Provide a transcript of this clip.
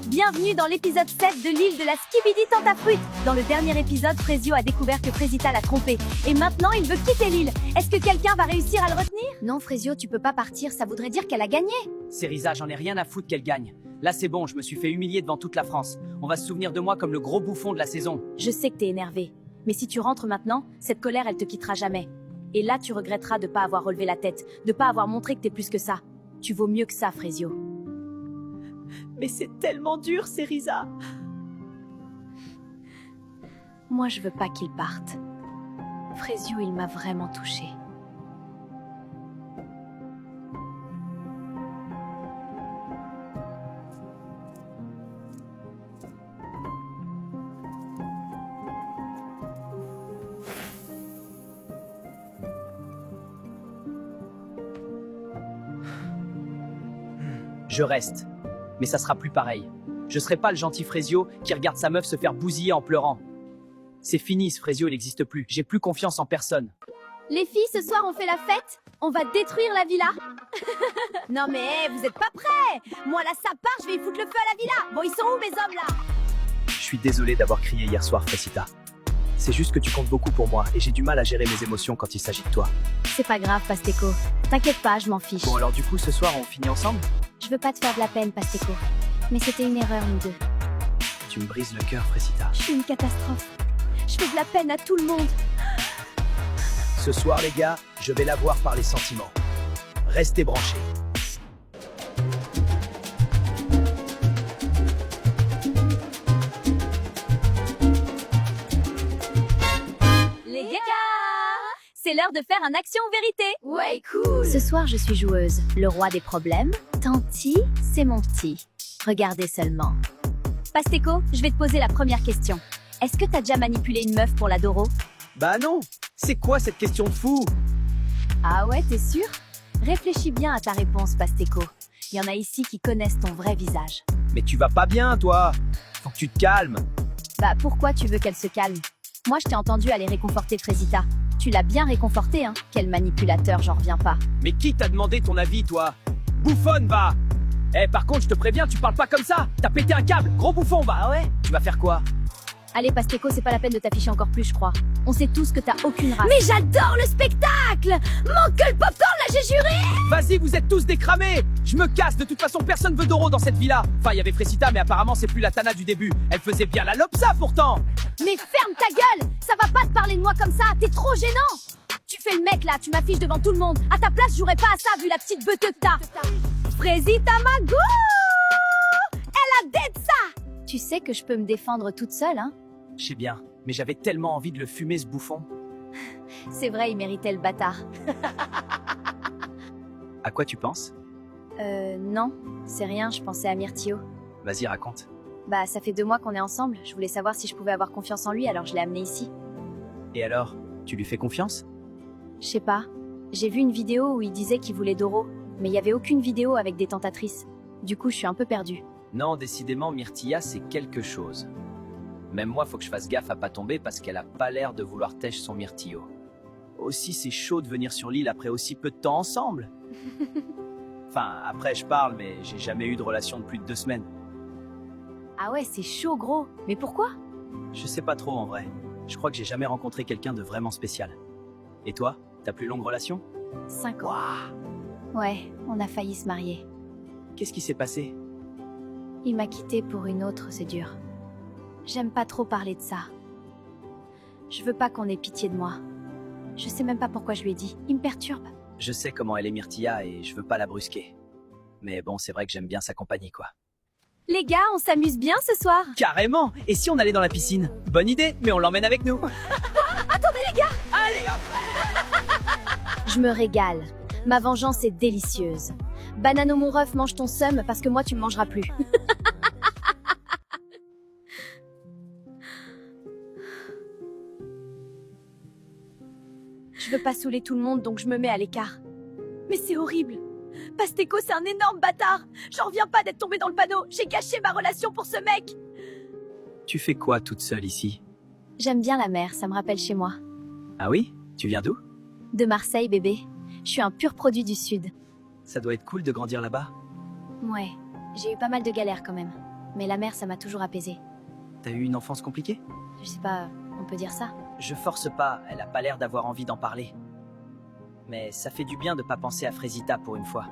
Bienvenue dans l'épisode 7 de l'île de la Skibidi Tentafruit. Dans le dernier épisode, Frezio a découvert que Frezita l'a trompé. Et maintenant, il veut quitter l'île. Est-ce que quelqu'un va réussir à le retenir? Non, Frezio, tu peux pas partir, ça voudrait dire qu'elle a gagné. Cerisa, j'en ai rien à foutre qu'elle gagne. Là, c'est bon, je me suis fait humilier devant toute la France. On va se souvenir de moi comme le gros bouffon de la saison. Je sais que t'es énervé. Mais si tu rentres maintenant, cette colère, elle te quittera jamais. Et là, tu regretteras de pas avoir relevé la tête, de pas avoir montré que t'es plus que ça. Tu vaux mieux que ça, Frezio. Mais c'est tellement dur, Cerisa. Moi, je veux pas qu'il parte. Frezio, il m'a vraiment touchée. Je reste. Mais ça sera plus pareil. Je serai pas le gentil Frezio qui regarde sa meuf se faire bousiller en pleurant. C'est fini, ce Frezio, il n'existe plus. J'ai plus confiance en personne. Les filles, ce soir, on fait la fête? On va détruire la villa? Non mais, vous êtes pas prêts? Moi, là, ça part, je vais y foutre le feu à la villa. Bon, ils sont où, mes hommes, là? Je suis désolé d'avoir crié hier soir, Fresita. C'est juste que tu comptes beaucoup pour moi et j'ai du mal à gérer mes émotions quand il s'agit de toi. C'est pas grave, Pasteco. T'inquiète pas, je m'en fiche. Bon, alors du coup, ce soir, on finit ensemble? Je veux pas te faire de la peine, Pasteco. Mais c'était une erreur, nous deux. Tu me brises le cœur, Fresita. Je suis une catastrophe. Je fais de la peine à tout le monde. Ce soir, les gars, je vais la voir par les sentiments. Restez branchés. Les gars, c'est l'heure de faire un action ou vérité. Ouais, cool. Ce soir, je suis joueuse. Le roi des problèmes. Tanti, c'est mon petit. Regardez seulement. Pasteco, je vais te poser la première question. Est-ce que t'as déjà manipulé une meuf pour la Doro? Bah non. C'est quoi cette question de fou? Ah ouais, t'es sûr? Réfléchis bien à ta réponse, Pasteco. Il y en a ici qui connaissent ton vrai visage. Mais tu vas pas bien, toi. Faut que tu te calmes. Bah pourquoi tu veux qu'elle se calme? Moi, je t'ai entendu aller réconforter Frezita. Tu l'as bien réconforté, hein? Quel manipulateur, j'en reviens pas. Mais qui t'a demandé ton avis, toi? Bouffonne, va. Eh, par contre, je te préviens, tu parles pas comme ça. T'as pété un câble, gros bouffon, va. Ah ouais? Tu vas faire quoi? Allez, Pasteco, c'est pas la peine de t'afficher encore plus, je crois. On sait tous que t'as aucune race. Mais j'adore le spectacle! Manque que le popcorn, là, j'ai juré! Vas-y, vous êtes tous décramés. Je me casse, de toute façon, personne veut Doro dans cette villa. Enfin, il y avait Fresita, mais apparemment, c'est plus la Tana du début. Elle faisait bien la lopsa, pourtant. Mais ferme ta gueule! Ça va pas te parler de moi comme ça, t'es trop gênant! Tu fais le mec, là, tu m'affiches devant tout le monde. À ta place, je jouerais pas à ça, vu la petite beuteux que t'as. Frezita Mago! Elle a dead ça! Tu sais que je peux me défendre toute seule, hein? Je sais bien, mais j'avais tellement envie de le fumer, ce bouffon. C'est vrai, il méritait le bâtard. À quoi tu penses? Non, c'est rien, je pensais à Myrtio. Vas-y, raconte. Bah, ça fait 2 mois qu'on est ensemble, je voulais savoir si je pouvais avoir confiance en lui, alors je l'ai amené ici. Et alors, tu lui fais confiance? Je sais pas, j'ai vu une vidéo où il disait qu'il voulait Doro, mais il y avait aucune vidéo avec des tentatrices. Du coup, je suis un peu perdue. Non, décidément, Myrtilla, c'est quelque chose. Même moi, faut que je fasse gaffe à pas tomber parce qu'elle a pas l'air de vouloir tèche son Myrtillo. Aussi, c'est chaud de venir sur l'île après aussi peu de temps ensemble. Enfin, après, je parle, mais j'ai jamais eu de relation de plus de 2 semaines. Ah ouais, c'est chaud, gros. Mais pourquoi? Je sais pas trop, en vrai. Je crois que j'ai jamais rencontré quelqu'un de vraiment spécial. Et toi, ta plus longue relation? 5 ans. Waouh! Ouais, on a failli se marier. Qu'est-ce qui s'est passé? Il m'a quittée pour une autre, c'est dur. J'aime pas trop parler de ça. Je veux pas qu'on ait pitié de moi. Je sais même pas pourquoi je lui ai dit. Il me perturbe. Je sais comment elle est Myrtilla et je veux pas la brusquer. Mais bon, c'est vrai que j'aime bien sa compagnie, quoi. Les gars, on s'amuse bien ce soir. Carrément! Et si on allait dans la piscine? Bonne idée, mais on l'emmène avec nous. Attendez les gars! Allez, hop! Je me régale. Ma vengeance est délicieuse. Banano mon ref, mange ton seum parce que moi tu me mangeras plus. Je veux pas saouler tout le monde donc je me mets à l'écart. Mais c'est horrible. Pasteco c'est un énorme bâtard. J'en reviens pas d'être tombée dans le panneau. J'ai gâché ma relation pour ce mec. Tu fais quoi toute seule ici? J'aime bien la mer, ça me rappelle chez moi. Ah oui? Tu viens d'où? De Marseille bébé. Je suis un pur produit du sud. Ça doit être cool de grandir là-bas. Ouais, j'ai eu pas mal de galères quand même. Mais la mer, ça m'a toujours apaisée. T'as eu une enfance compliquée? Je sais pas, on peut dire ça. Je force pas, elle a pas l'air d'avoir envie d'en parler. Mais ça fait du bien de pas penser à Frésita pour une fois.